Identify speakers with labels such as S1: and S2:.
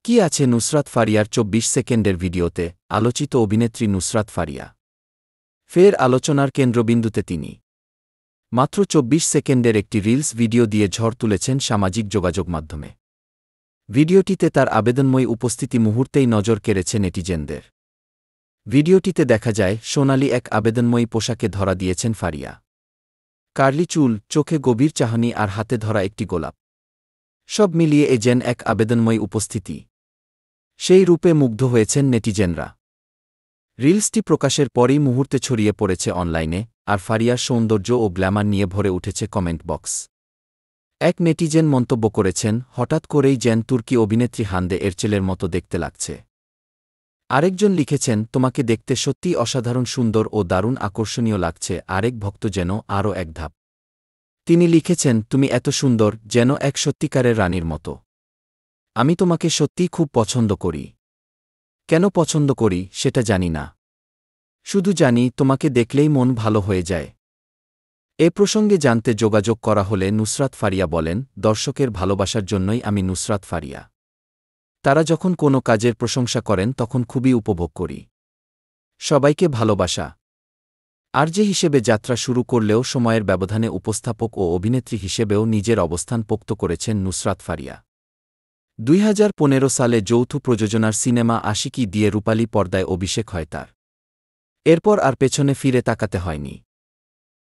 S1: কি আছে নুসরাত ফারিয়ার ২৪ সেকেন্ডের ভিডিওতে? আলোচিত অভিনেত্রী নুসরাত ফারিয়া ফের আলোচনার কেন্দ্রবিন্দুতে তিনি। মাত্র ২৪ সেকেন্ডের একটি রিলস ভিডিও দিয়ে ঝড় তুলেছেন সামাজিক যোগাযোগ মাধ্যমে। ভিডিওটিতে তার আবেদনময়ী উপস্থিতি মুহূর্তেই নজর কেড়েছে নেটিজেনদের। ভিডিওটিতে দেখা যায় সোনালি এক আবেদনময়ী পোশাকে ধরা দিয়েছেন ফারিয়া। কার্লি চুল, চোখে গভীর চাহনি আর হাতে ধরা একটি গোলাপ, সব মিলিয়ে এ যেন এক আবেদনময়ী উপস্থিতি। সেই রূপে মুগ্ধ হয়েছেন নেটিজেনরা। রিলসটি প্রকাশের পরই মুহূর্তে ছড়িয়ে পড়েছে অনলাইনে, আর ফারিয়ার সৌন্দর্য ও গ্ল্যামার নিয়ে ভরে উঠেছে কমেন্ট বক্স। এক নেটিজেন মন্তব্য করেছেন, হঠাৎ করেই যেন তুর্কি অভিনেত্রী হান্দে এরচেলের মতো দেখতে লাগছে। আরেকজন লিখেছেন, তোমাকে দেখতে সত্যিই অসাধারণ সুন্দর ও দারুণ আকর্ষণীয় লাগছে। আরেক ভক্ত যেন আরও এক ধাপ। তিনি লিখেছেন, তুমি এত সুন্দর, যেন এক সত্যিকারের রানীর মতো। আমি তোমাকে সত্যিই খুব পছন্দ করি। কেন পছন্দ করি সেটা জানি না, শুধু জানি তোমাকে দেখলেই মন ভালো হয়ে যায়। এ প্রসঙ্গে জানতে যোগাযোগ করা হলে নুসরাত ফারিয়া বলেন, দর্শকের ভালোবাসার জন্যই আমি নুসরাত ফারিয়া। তারা যখন কোনো কাজের প্রশংসা করেন তখন খুবই উপভোগ করি। সবাইকে ভালোবাসা। আরজে হিসেবে যাত্রা শুরু করলেও সময়ের ব্যবধানে উপস্থাপক ও অভিনেত্রী হিসেবেও নিজের অবস্থান পোক্ত করেছেন নুসরাত ফারিয়া। ২০১৫ সালে যৌথ প্রযোজনার সিনেমা আশিকি দিয়ে রূপালী পর্দায় অভিষেক হয় তার। এরপর আর পেছনে ফিরে তাকাতে হয়নি।